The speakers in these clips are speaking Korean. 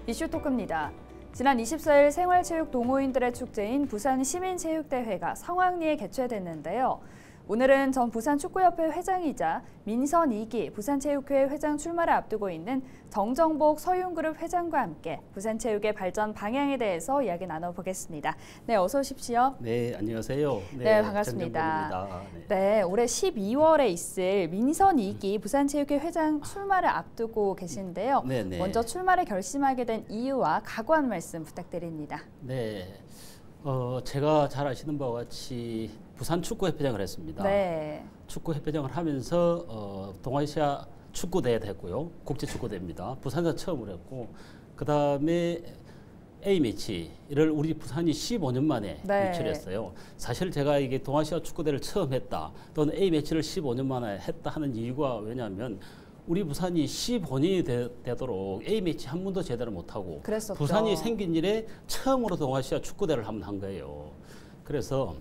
이슈 토크입니다. 지난 24일 생활체육 동호인들의 축제인 부산 시민체육대회가 성황리에 개최됐는데요. 오늘은 전 부산축구협회 회장이자 민선 2기 부산체육회 회장 출마를 앞두고 있는 정정복 서윤그룹 회장과 함께 부산체육의 발전 방향에 대해서 이야기 나눠보겠습니다. 네, 어서 오십시오. 네, 안녕하세요. 네, 반갑습니다. 정정복입니다. 네, 올해 12월에 있을 민선 2기 부산체육회 회장 출마를 앞두고 계신데요. 네네. 먼저 출마를 결심하게 된 이유와 각오 한 말씀 부탁드립니다. 네, 제가 잘 아시는 바와 같이 부산축구협회장을 했습니다. 네. 축구협회장을 하면서 동아시아 축구대회도 했고요. 국제축구대회입니다. 부산에서 처음으로 했고, 그 다음에 A매치를 우리 부산이 15년 만에 네. 유치를 했어요. 사실 제가 이게 동아시아 축구대회를 처음 했다, 또는 A매치를 15년 만에 했다 하는 이유가 왜냐하면 우리 부산이 15년이 되도록 A매치 한 번도 제대로 못하고 그랬었죠. 부산이 생긴 이래 처음으로 동아시아 축구대회를 한번 한 거예요. 그래서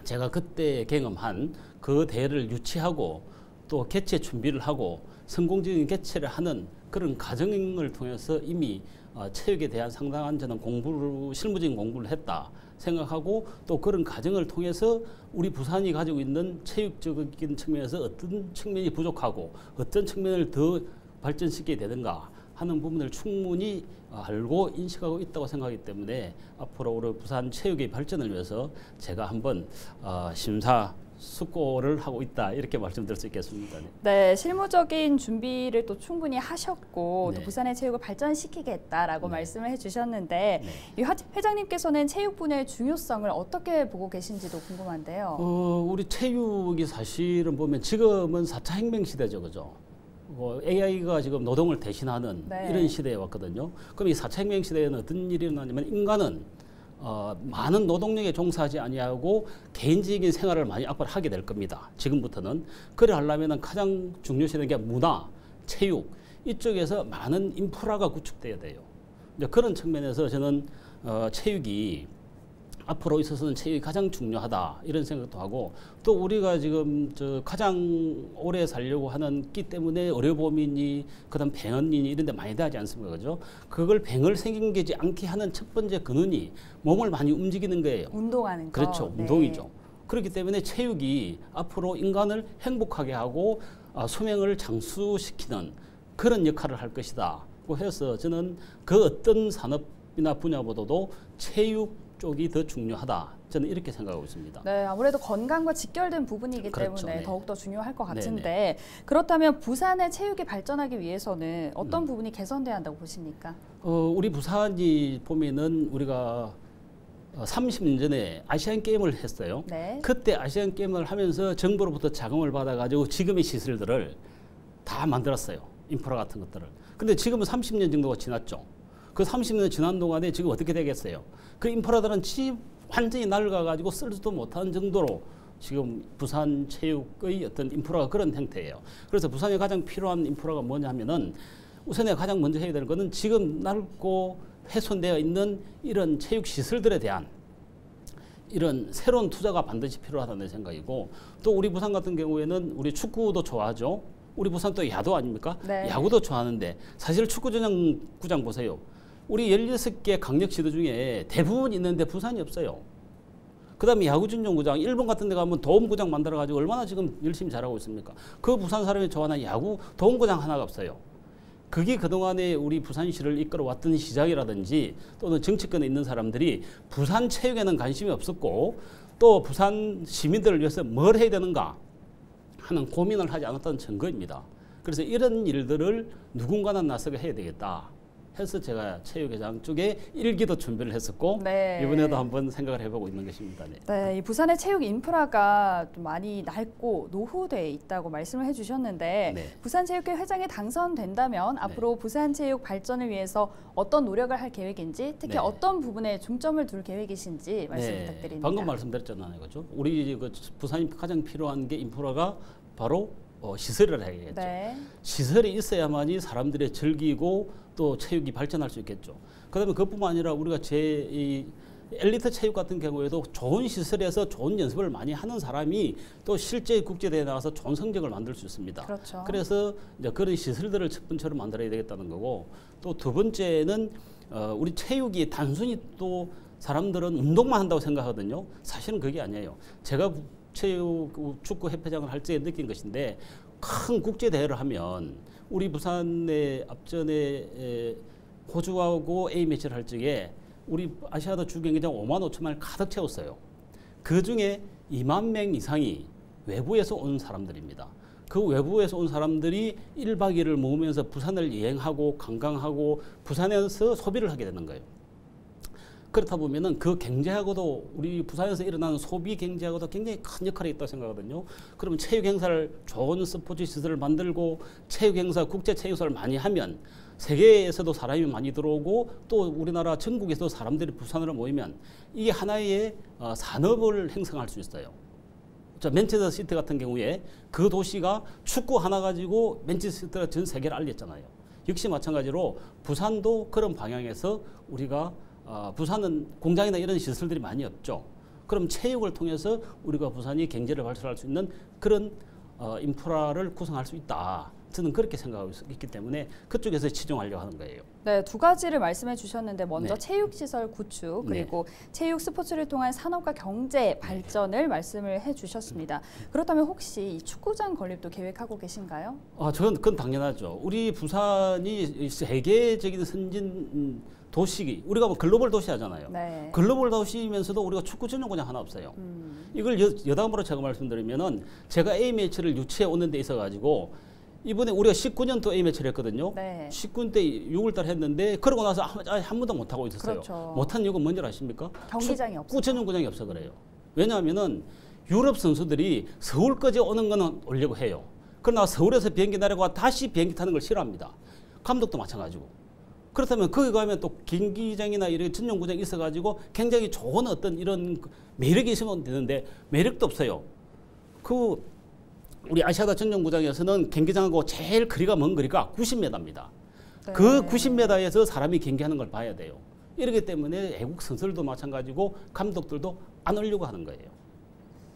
제가 그때 경험한 그 대회를 유치하고 또 개최 준비를 하고 성공적인 개최를 하는 그런 과정을 통해서 이미 체육에 대한 상당한 저는 실무적인 공부를 했다 생각하고, 또 그런 과정을 통해서 우리 부산이 가지고 있는 체육적인 측면에서 어떤 측면이 부족하고 어떤 측면을 더 발전시켜야 되는가 하는 부분을 충분히 알고 인식하고 있다고 생각하기 때문에 앞으로 우리 부산 체육의 발전을 위해서 제가 한번 심사숙고를 하고 있다, 이렇게 말씀드릴 수 있겠습니다. 네, 실무적인 준비를 또 충분히 하셨고 네. 또 부산의 체육을 발전시키겠다라고 네. 말씀을 해주셨는데 네. 이 회장님께서는 체육 분야의 중요성을 어떻게 보고 계신지도 궁금한데요. 우리 체육이 사실은 보면 지금은 4차 혁명 시대죠, 그죠? AI가 지금 노동을 대신하는 네. 이런 시대에 왔거든요. 그럼 이 4차 혁명 시대에는 어떤 일이 일어나냐면 인간은 많은 노동력에 종사하지 아니하고 개인적인 생활을 많이 앞으로 하게 될 겁니다. 지금부터는. 그래 하려면 가장 중요시되는 게 문화, 체육, 이쪽에서 많은 인프라가 구축돼야 돼요. 이제 그런 측면에서 저는 체육이 앞으로 있어서는 체육이 가장 중요하다, 이런 생각도 하고, 또 우리가 지금 가장 오래 살려고 하는 끼 때문에 의료보험이니 그다음 병원이니 이런 데 많이 대하지 않습니까? 그죠? 그걸 병을 생기지 않게 하는 첫 번째 근원이 몸을 많이 움직이는 거예요. 운동하는 거. 그렇죠. 네. 운동이죠. 그렇기 때문에 체육이 앞으로 인간을 행복하게 하고 수명을 장수시키는 그런 역할을 할 것이다 고 해서 저는 그 어떤 산업이나 분야보다도 체육 쪽이 더 중요하다, 저는 이렇게 생각하고 있습니다. 네, 아무래도 건강과 직결된 부분이기 그렇죠, 때문에 네. 더욱더 중요할 것 같은데 네네. 그렇다면 부산의 체육이 발전하기 위해서는 어떤 부분이 개선돼야 한다고 보십니까? 우리 부산이 보면은 우리가 30년 전에 아시안 게임을 했어요. 네. 그때 아시안 게임을 하면서 정부로부터 자금을 받아가지고 지금의 시설들을 다 만들었어요. 인프라 같은 것들을. 근데 지금은 30년 정도가 지났죠. 그 30년 지난 동안에 지금 어떻게 되겠어요? 그 인프라들은 완전히 낡아가지고 쓰지도 못하는 정도로 지금 부산 체육의 어떤 인프라가 그런 형태예요. 그래서 부산에 가장 필요한 인프라가 뭐냐 하면은 우선에 가장 먼저 해야 되는 것은 지금 낡고 훼손되어 있는 이런 체육 시설들에 대한 이런 새로운 투자가 반드시 필요하다는 생각이고, 또 우리 부산 같은 경우에는 우리 축구도 좋아하죠. 우리 부산 또 야구 아닙니까? 네. 야구도 좋아하는데 사실 축구 전용구장 보세요. 우리 16개 강력시도 중에 대부분 있는데 부산이 없어요. 그 다음에 야구 전용구장, 일본 같은 데 가면 도움구장 만들어가지고 얼마나 지금 열심히 잘하고 있습니까? 그 부산 사람이 좋아하는 야구 도움구장 하나가 없어요. 그게 그동안에 우리 부산시를 이끌어왔던 시장이라든지 또는 정치권에 있는 사람들이 부산 체육에는 관심이 없었고, 또 부산 시민들을 위해서 뭘 해야 되는가 하는 고민을 하지 않았다는 증거입니다. 그래서 이런 일들을 누군가는 나서게 해야 되겠다 해서 제가 체육회장 쪽에 1기도 준비를 했었고, 네. 이번에도 한번 생각을 해보고 있는 것입니다. 네. 네, 이 부산의 체육 인프라가 좀 많이 낡고 노후돼 있다고 말씀을 해주셨는데 네. 부산체육회 회장에 당선된다면 앞으로 부산체육 발전을 위해서 어떤 노력을 할 계획인지, 특히 네. 어떤 부분에 중점을 둘 계획이신지 말씀 부탁드립니다. 방금 말씀드렸잖아요, 그죠? 우리 부산이 가장 필요한 게 인프라가 바로 시설을 해야겠죠. 네. 시설이 있어야만이 사람들이 즐기고 또 체육이 발전할 수 있겠죠. 그다음에 그뿐만 아니라 우리가 엘리트 체육 같은 경우에도 좋은 시설에서 좋은 연습을 많이 하는 사람이 또 실제 국제대회에 나가서 좋은 성적을 만들 수 있습니다. 그렇죠. 그래서 이제 그런 시설들을 첫 번째로 만들어야 되겠다는 거고, 또 두 번째는 우리 체육이 단순히 또 사람들은 운동만 한다고 생각하거든요. 사실은 그게 아니에요. 제가 체육 축구 협회장을 할 때 느낀 것인데, 큰 국제 대회를 하면 우리 부산의 앞전에 호주하고 A 매치를 할 적에 우리 아시아드 주 경기장 5만 5천만을 가득 채웠어요. 그 중에 2만 명 이상이 외부에서 온 사람들입니다. 그 외부에서 온 사람들이 1박 2일을 모으면서 부산을 여행하고 관광하고 부산에서 소비를 하게 되는 거예요. 그렇다 보면은 그 경제하고도 우리 부산에서 일어나는 소비 경제하고도 굉장히 큰 역할이 있다고 생각하거든요. 그러면 체육 행사를 좋은 스포츠 시설을 만들고 체육 행사, 국제 체육 행사를 많이 하면 세계에서도 사람이 많이 들어오고 또 우리나라 전국에서도 사람들이 부산으로 모이면 이게 하나의 산업을 형성할 수 있어요. 자, 맨체스터 시티 같은 경우에 그 도시가 축구 하나 가지고 맨체스터 시티가 전 세계를 알렸잖아요. 역시 마찬가지로 부산도 그런 방향에서 우리가 부산은 공장이나 이런 시설들이 많이 없죠. 그럼 체육을 통해서 우리가 부산이 경제를 발전할 수 있는 그런 인프라를 구성할 수 있다. 저는 그렇게 생각하고 있기 때문에 그쪽에서 치중하려고 하는 거예요. 네, 두 가지를 말씀해 주셨는데 먼저 네. 체육시설 구축 그리고 네. 체육 스포츠를 통한 산업과 경제 발전을 말씀을 해 주셨습니다. 그렇다면 혹시 이 축구장 건립도 계획하고 계신가요? 저는 그건 당연하죠. 우리 부산이 세계적인 선진 도시, 우리가 뭐 글로벌 도시 하잖아요. 네. 글로벌 도시이면서도 우리가 축구 전용구장 하나 없어요. 이걸 여담으로 제가 말씀드리면은 제가 A매치를 유치해 오는 데 있어 가지고 이번에 우리가 19년도 A매치를 했거든요. 네. 19년 때 6월달 했는데 그러고 나서 한 번도 못 하고 있었어요. 그렇죠. 못한 이유가 뭔지 아십니까? 경기장이 없어요. 축구 전용구장이 없어 그래요. 왜냐하면은 유럽 선수들이 서울까지 오는 거는 오려고 해요. 그러나 서울에서 비행기 내려가 다시 비행기 타는 걸 싫어합니다. 감독도 마찬가지고. 그렇다면 거기 가면 또 경기장이나 이런 전용구장이 있어가지고 굉장히 좋은 어떤 이런 매력이 있으면 되는데 매력도 없어요. 우리 아시아다 전용구장에서는 경기장하고 제일 거리가 먼 거리가 90m입니다. 네. 그 90m에서 사람이 경기하는 걸 봐야 돼요. 이렇기 때문에 외국 선수들도 마찬가지고 감독들도 안 오려고 하는 거예요.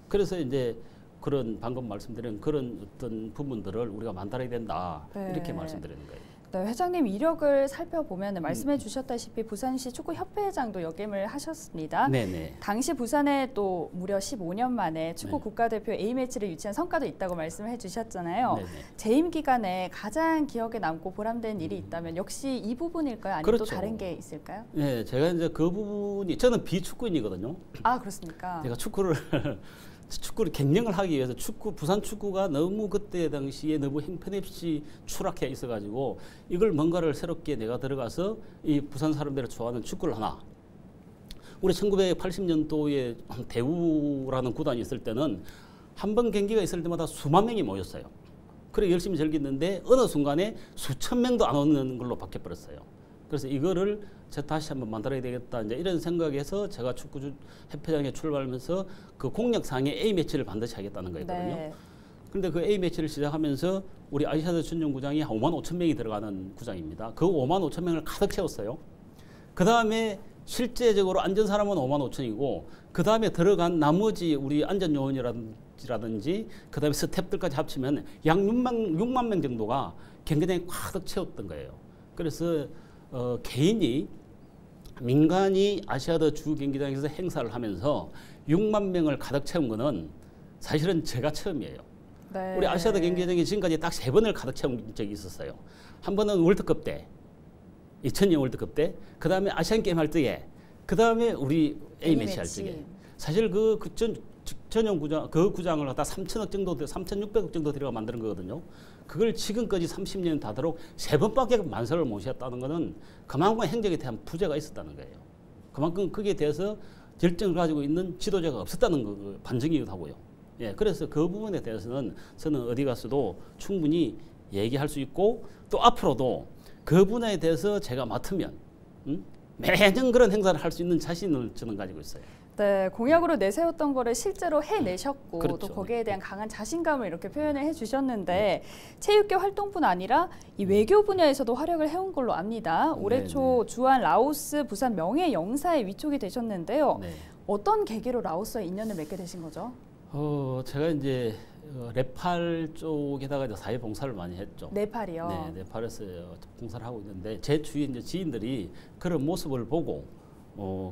그래서 이제 그런 방금 말씀드린 그런 어떤 부분들을 우리가 만들어야 된다. 네. 이렇게 말씀드리는 거예요. 네, 회장님 이력을 살펴보면 말씀해 주셨다시피 부산시 축구협회장도 역임을 하셨습니다. 네네. 당시 부산에 또 무려 15년 만에 축구 네. 국가대표 A매치를 유치한 성과도 있다고 말씀해 주셨잖아요. 네네. 재임 기간에 가장 기억에 남고 보람된 일이 있다면 역시 이 부분일까요? 아니면 그렇죠. 또 다른 게 있을까요? 네, 제가 이제 그 부분이 저는 비축구인이거든요. 아, 그렇습니까? 제가 축구를 갱년을 하기 위해서 부산 축구가 너무 그때 당시에 너무 형편없이 추락해 있어가지고 이걸 뭔가를 새롭게 내가 들어가서 이 부산 사람들을 좋아하는 축구를 하나. 우리 1980년도에 대우라는 구단이 있을 때는 한 번 경기가 있을 때마다 수만 명이 모였어요. 그래 열심히 즐겼는데 어느 순간에 수천 명도 안 오는 걸로 바뀌어버렸어요. 그래서 이거를 제가 다시 한번 만들어야 되겠다. 이제 이런 생각에서 제가 축구 협회장에 출발하면서 그 공약상의 A매치를 반드시 하겠다는 거였거든요. 네. 그런데 그 A매치를 시작하면서 우리 아시아드 전용구장이 한 5만 5천 명이 들어가는 구장입니다. 그 5만 5천 명을 가득 채웠어요. 그 다음에 실제적으로 앉은 사람은 5만 5천이고 그 다음에 들어간 나머지 우리 안전요원이라든지 그 다음에 스태프들까지 합치면 약 6만 명 정도가 경기장에 가득 채웠던 거예요. 그래서 개인이 민간이 아시아드 주 경기장에서 행사를 하면서 6만 명을 가득 채운 거는 사실은 제가 처음이에요. 네. 우리 아시아드 경기장이 지금까지 딱 3번을 가득 채운 적이 있었어요. 한 번은 월드컵 때, 2002년 월드컵 때, 그 다음에 아시안 게임 할 때에, 그 다음에 우리 A매치 할 적에. 사실 전용 구장, 그 구장을 갖다 3천억 정도, 3,600억 정도 들여가 만드는 거거든요. 그걸 지금까지 30년 다도록 3번밖에 만석을 못 했다는 것은 그만큼 행정에 대한 부재가 있었다는 거예요. 그만큼 거기에 대해서 결정을 가지고 있는 지도자가 없었다는 거 반증이기도 하고요. 예, 그래서 그 부분에 대해서는 저는 어디 가서도 충분히 얘기할 수 있고 또 앞으로도 그 분야에 대해서 제가 맡으면 매년 그런 행사를 할 수 있는 자신을 저는 가지고 있어요. 네, 공약으로 내세웠던 거를 실제로 해내셨고 그렇죠. 또 거기에 대한 강한 자신감을 이렇게 표현을 해주셨는데 체육계 활동뿐 아니라 이 외교 분야에서도 활약을 해온 걸로 압니다. 올해 초 주한 라오스 부산 명예영사에 위촉이 되셨는데요. 네. 어떤 계기로 라오스와 인연을 맺게 되신 거죠? 제가 이제 네팔 쪽에다가 이제 사회 봉사를 많이 했죠. 네팔이요? 네, 네팔에서 봉사를 하고 있는데 제 주위에 이제 지인들이 그런 모습을 보고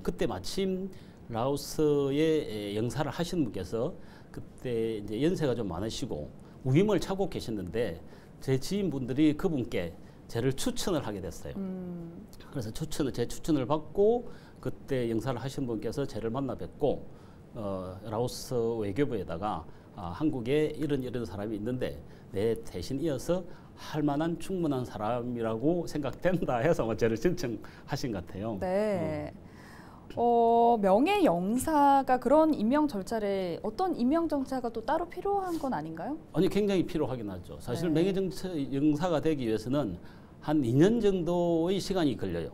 그때 마침 라오스의 영사를 하신 분께서 그때 이제 연세가 좀 많으시고 위임을 차고 계셨는데 제 지인분들이 그분께 저를 추천을 하게 됐어요. 그래서 제 추천을 받고 그때 영사를 하신 분께서 저를 만나 뵙고 라오스 외교부에다가 한국에 이런 사람이 있는데 내 대신 이어서 할 만한 충분한 사람이라고 생각된다 해서 저를 신청하신 것 같아요. 네. 명예영사가 그런 임명 절차를 어떤 임명 절차가 또 따로 필요한 건 아닌가요? 아니 굉장히 필요하긴 하죠. 사실 네. 명예영사가 되기 위해서는 한 2년 정도의 시간이 걸려요.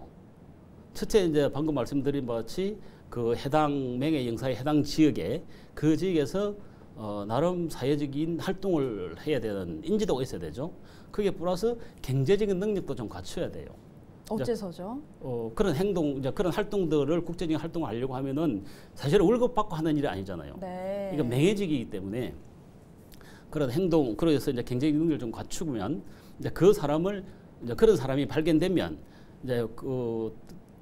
첫째 이제 방금 말씀드린 것 같이 그 해당 명예영사의 해당 지역에 그 지역에서 나름 사회적인 활동을 해야 되는 인지도가 있어야 되죠. 그게 플러스 경제적인 능력도 좀 갖춰야 돼요. 어째서죠? 그런 행동, 이제 그런 활동들을 국제적인 활동을 하려고 하면은 사실 월급 받고 하는 일이 아니잖아요. 네. 이거 명예직이기 때문에 그런 행동, 그래서 이제 경제적 능력을 좀 갖추면 이제 그 사람을 이제 그런 사람이 발견되면 이제 그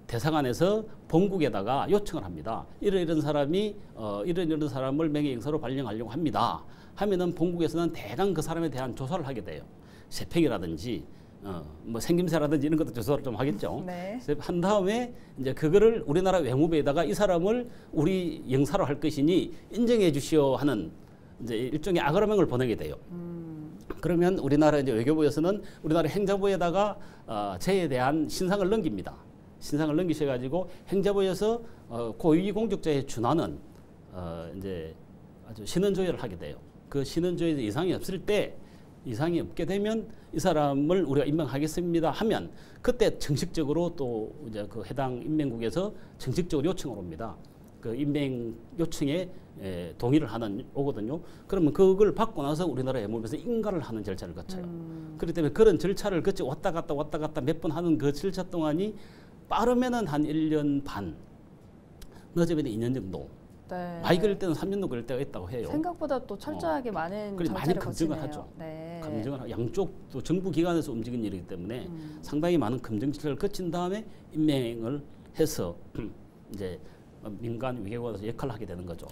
대사관에서 본국에다가 요청을 합니다. 이런 사람이 이런 사람을 명예영사로 발령하려고 합니다. 하면은 본국에서는 대강 그 사람에 대한 조사를 하게 돼요. 세평이라든지 뭐 생김새라든지 이런 것도 조사를 좀 하겠죠. 네. 한 다음에 이제 그거를 우리나라 외무부에다가 이 사람을 우리 영사로 할 것이니 인정해 주시오 하는 이제 일종의 아그라명을 보내게 돼요. 그러면 우리나라 이제 외교부에서는 우리나라 행자부에다가 저에 대한 신상을 넘깁니다. 신상을 넘기셔가지고 행자부에서 고위공직자에 준하는 이제 아주 신원조회를 하게 돼요. 그 신원조회에서 이상이 없을 때 이상이 없게 되면 이 사람을 우리가 임명하겠습니다 하면 그때 정식적으로 또 이제 그 해당 임명국에서 정식적으로 요청을 옵니다. 그 임명 요청에 동의를 오거든요. 그러면 그걸 받고 나서 우리나라 외무부에서 인가를 하는 절차를 거쳐요. 그렇기 때문에 그런 절차를 거쳐 왔다 갔다 몇 번 하는 그 절차 동안이 빠르면은 한 1년 반, 늦으면 2년 정도. 네. 많이 걸릴 때는 3년도 걸릴 때가 있다고 해요. 생각보다 또 철저하게 많은 그래서 절차를 많이 검증을 거치네요. 하죠. 네. 검증을 하고 양쪽도 정부 기관에서 움직이는 일이기 때문에 상당히 많은 검증 절차를 거친 다음에 임명을 해서 이제 민간 외교관에서 역할을 하게 되는 거죠.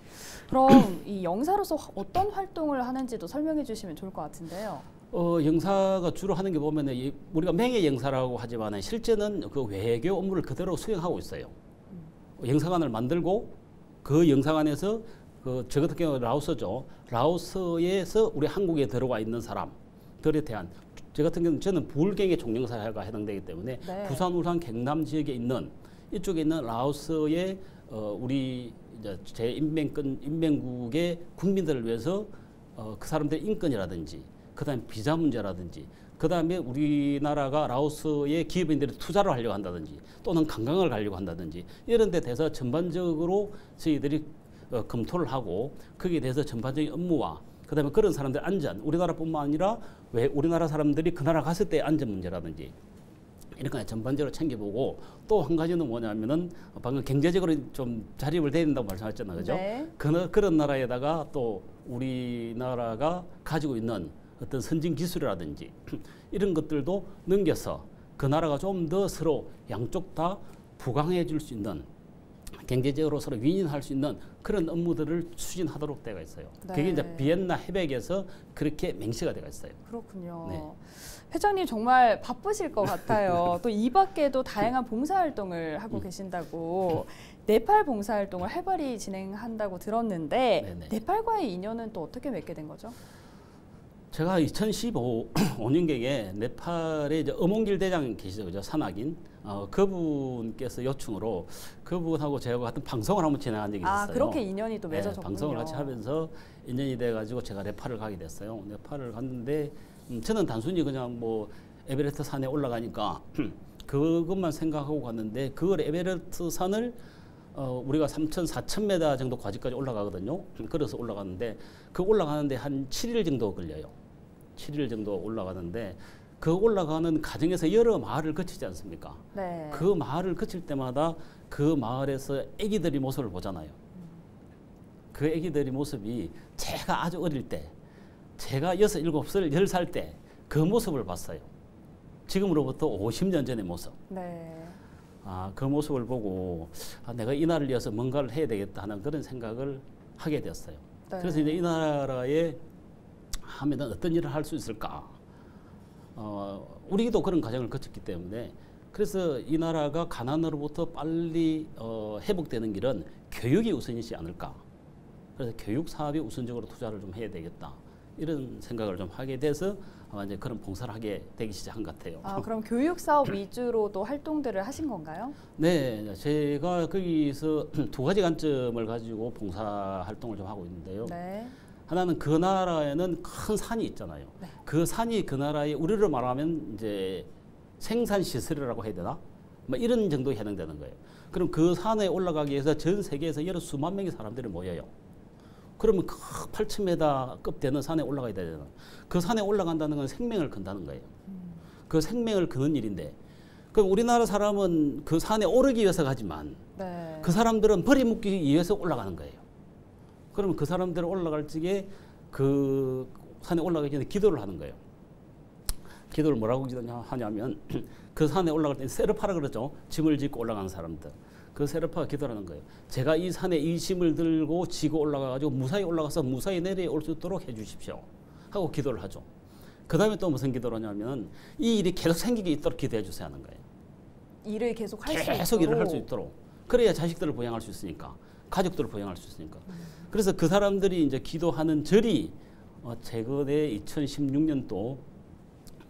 그럼 이 영사로서 어떤 활동을 하는지도 설명해 주시면 좋을 것 같은데요. 영사가 주로 하는 게 보면은 우리가 명예영사라고 하지만 실제는 그 외교 업무를 그대로 수행하고 있어요. 영사관을 만들고 그 영사관에서 저 같은 경우 라오스죠. 라오스에서 우리 한국에 들어와 있는 사람들에 대한 저 같은 경우는 저는 부울경의 종영사가 해당되기 때문에 네. 부산, 울산, 경남 지역에 있는 이쪽에 있는 라오스의 우리 이제 제 인명국의 국민들을 위해서 그 사람들의 인권이라든지 그다음에 비자 문제라든지 그다음에 우리나라가 라오스의 기업인들이 투자를 하려고 한다든지 또는 관광을 가려고 한다든지 이런 데 대해서 전반적으로 저희들이 검토를 하고 거기에 대해서 전반적인 업무와 그다음에 그런 사람들의 안전, 우리나라뿐만 아니라 왜 우리나라 사람들이 그 나라 갔을 때 안전 문제라든지 이런 거 전반적으로 챙겨보고 또 한 가지는 뭐냐면은 방금 경제적으로 좀 자립을 돼야 된다고 말씀하셨잖아요. 그죠? 네. 그런 나라에다가 또 우리나라가 가지고 있는 어떤 선진 기술이라든지 이런 것들도 넘겨서 그 나라가 좀 더 서로 양쪽 다 부강해 줄 수 있는 경제적으로 서로 윈윈할 수 있는 그런 업무들을 추진하도록 되어 있어요. 네. 그게 이제 비엔나 협약에서 그렇게 명시가 되어 있어요. 그렇군요. 네. 회장님 정말 바쁘실 것 같아요. 또 이 밖에도 다양한 봉사활동을 하고 계신다고 네팔 봉사활동을 활발히 진행한다고 들었는데 네네. 네팔과의 인연은 또 어떻게 맺게 된 거죠? 제가 2015년경에 네팔에 이제 어몽길 대장 계시죠, 그죠? 산악인. 그분께서 요청으로 그분하고 제가 같은 방송을 한번 진행한 적이 있었어요. 아, 그렇게 인연이 또 맺어졌군요. 방송을 같이 하면서 인연이 돼가지고 제가 네팔을 가게 됐어요. 네팔을 갔는데 저는 단순히 그냥 뭐 에베레스트 산에 올라가니까 그것만 생각하고 갔는데 그걸 에베레스트 산을 우리가 3천, 4천 m 정도 과지까지 올라가거든요. 걸어서 올라가는데 그 올라가는데 한 7일 정도 걸려요. 7일 정도 올라가는데 그 올라가는 과정에서 여러 마을을 거치지 않습니까? 네. 그 마을을 거칠 때마다 그 마을에서 아기들이 모습을 보잖아요. 그 아기들이 모습이 제가 아주 어릴 때, 제가 6, 7살, 10살 때 그 모습을 봤어요. 지금으로부터 50년 전의 모습. 네. 그 모습을 보고 내가 이 나라를 위해서 뭔가를 해야 되겠다 하는 그런 생각을 하게 됐어요. 네. 그래서 이제 이 나라에 하면 어떤 일을 할 수 있을까? 우리도 그런 과정을 거쳤기 때문에 그래서 이 나라가 가난으로부터 빨리 회복되는 길은 교육이 우선이지 않을까? 그래서 교육 사업에 우선적으로 투자를 좀 해야 되겠다. 이런 생각을 좀 하게 돼서 아마 이제 그런 봉사를 하게 되기 시작한 것 같아요. 그럼 교육 사업 위주로도 활동들을 하신 건가요? 네, 제가 거기서 두 가지 관점을 가지고 봉사 활동을 좀 하고 있는데요. 네. 하나는 그 나라에는 큰 산이 있잖아요. 네. 그 산이 그 나라의 우리로 말하면 이제 생산 시설이라고 해야 되나? 뭐 이런 정도에 해당되는 거예요. 그럼 그 산에 올라가기 위해서 전 세계에서 여러 수만 명의 사람들이 모여요. 그러면 그 8,000m급 되는 산에 올라가야 되잖아요. 그 산에 올라간다는 건 생명을 건다는 거예요. 그 생명을 거는 일인데, 그럼 우리나라 사람은 그 산에 오르기 위해서 가지만 네. 그 사람들은 버리 묶기 위해서 올라가는 거예요. 그러면 그 사람들은 올라갈 적에 그 산에 올라가기 전에 기도를 하는 거예요. 기도를 뭐라고 하냐면 그 산에 올라갈 때 세르파라 그러죠. 짐을 짓고 올라가는 사람들. 그 세르파가 기도를 하는 거예요. 제가 이 산에 이 짐을 들고 지고 올라가가지고 무사히 올라가서 무사히 내려올 수 있도록 해주십시오. 하고 기도를 하죠. 그 다음에 또 무슨 기도를 하냐면 이 일이 계속 생기게 있도록 기도해 주세요 하는 거예요. 일을 계속 할 수 있도록. 계속 일을 할 수 있도록. 그래야 자식들을 보양할 수 있으니까. 가족들을 보양할 수 있으니까. 그래서 그 사람들이 이제 기도하는 절이 최근에 2016년도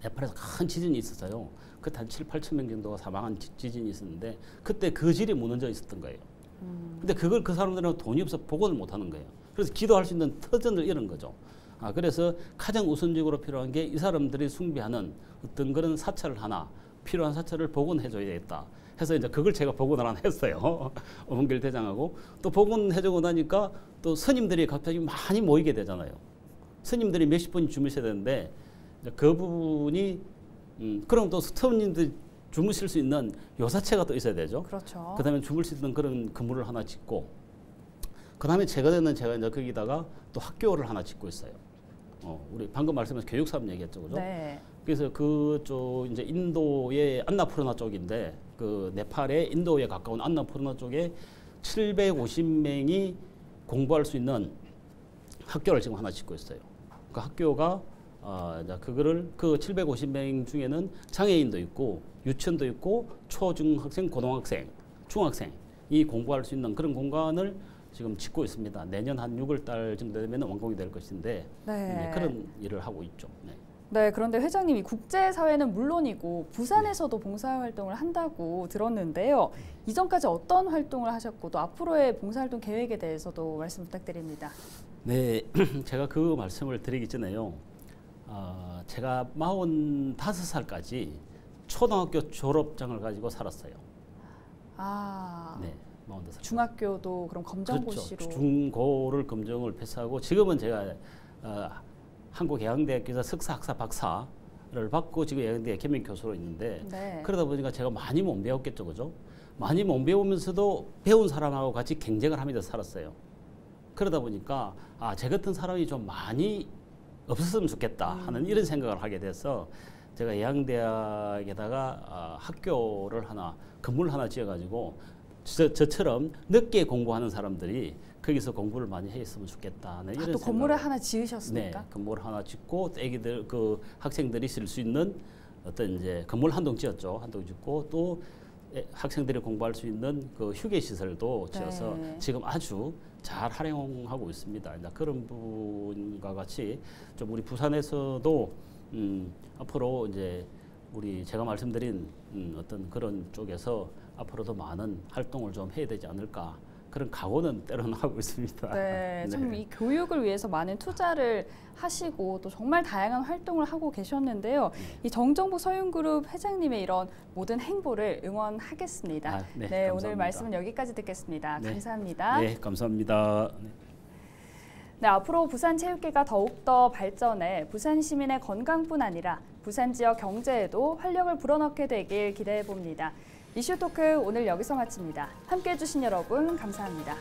네팔에서 큰 지진이 있었어요. 그때 한 7, 8천 명 정도가 사망한 지진이 있었는데 그때 그 질이 무너져 있었던 거예요. 근데 그걸 그 사람들은 돈이 없어 복원을 못 하는 거예요. 그래서 기도할 수 있는 터전을 잃은 거죠. 그래서 가장 우선적으로 필요한 게 이 사람들이 숭배하는 어떤 그런 사찰을 하나, 필요한 사찰을 복원해 줘야 되겠다. 해서 이제 그걸 제가 복원을 하나 했어요. 어문길 대장하고. 또 복원해주고 나니까 또 스님들이 갑자기 많이 모이게 되잖아요. 스님들이 몇십 분이 주무셔야 되는데 그 부분이 그럼 또 스님들이 주무실 수 있는 요사체가 또 있어야 되죠. 그렇죠. 그다음에 주무실 수 있는 그런 건물을 하나 짓고, 그다음에 최근에는 제가 이제 거기다가 또 학교를 하나 짓고 있어요. 우리 방금 말씀하신 교육 사업 얘기했죠, 그죠? 네. 그래서 그쪽 이제 인도의 안나푸르나 쪽인데 그 네팔의 인도에 가까운 안나푸르나 쪽에 750명이 공부할 수 있는 학교를 지금 하나 짓고 있어요. 그 학교가 그거를 그 750명 중에는 장애인도 있고 유치원도 있고 초중학생, 고등학생, 중학생이 공부할 수 있는 그런 공간을 지금 짓고 있습니다. 내년 한 6월 달 정도 되면 완공이 될 것인데 네. 그런 일을 하고 있죠. 네. 네, 그런데 회장님이 국제사회는 물론이고 부산에서도 봉사활동을 한다고 들었는데요. 이전까지 어떤 활동을 하셨고 또 앞으로의 봉사활동 계획에 대해서도 말씀 부탁드립니다. 네, 제가 그 말씀을 드리기 전에요. 제가 45살까지 초등학교 졸업장을 가지고 살았어요. 네, 45살. 중학교도 그럼 검정고시로. 그렇죠. 중고를 검정을 패스하고 지금은 제가 한국예강대학교에서 석사, 학사, 박사를 받고 지금 예강대 겸임 교수로 있는데 네. 그러다 보니까 제가 많이 못 배웠겠죠, 그죠? 많이 못 배우면서도 배운 사람하고 같이 경쟁을 하면서 살았어요. 그러다 보니까 제 같은 사람이 좀 많이 없었으면 좋겠다 하는 이런 생각을 하게 돼서 제가 예강대학에다가 학교를 하나, 건물을 하나 지어가지고 저처럼 늦게 공부하는 사람들이 거기서 공부를 많이 했으면 좋겠다는 이런 또 건물을 하나 지으셨습니까? 네, 건물을 하나 짓고 애기들 그 학생들이 쓸 수 있는 어떤 이제 건물 한 동 지었죠. 한 동 짓고 또 학생들이 공부할 수 있는 그 휴게 시설도 지어서 네. 지금 아주 잘 활용하고 있습니다. 이제 그런 부분과 같이 좀 우리 부산에서도 앞으로 이제 우리 제가 말씀드린 어떤 그런 쪽에서 앞으로도 많은 활동을 좀 해야 되지 않을까 그런 각오는 때로는 하고 있습니다. 네, 참 이 교육을 위해서 많은 투자를 하시고 또 정말 다양한 활동을 하고 계셨는데요. 이 정정부 서윤그룹 회장님의 이런 모든 행보를 응원하겠습니다. 네, 네, 감사합니다. 오늘 말씀은 여기까지 듣겠습니다. 네. 감사합니다. 네, 감사합니다. 네, 앞으로 부산체육계가 더욱더 발전해 부산 시민의 건강뿐 아니라 부산 지역 경제에도 활력을 불어넣게 되길 기대해 봅니다. 이슈토크 오늘 여기서 마칩니다. 함께해 주신 여러분 감사합니다.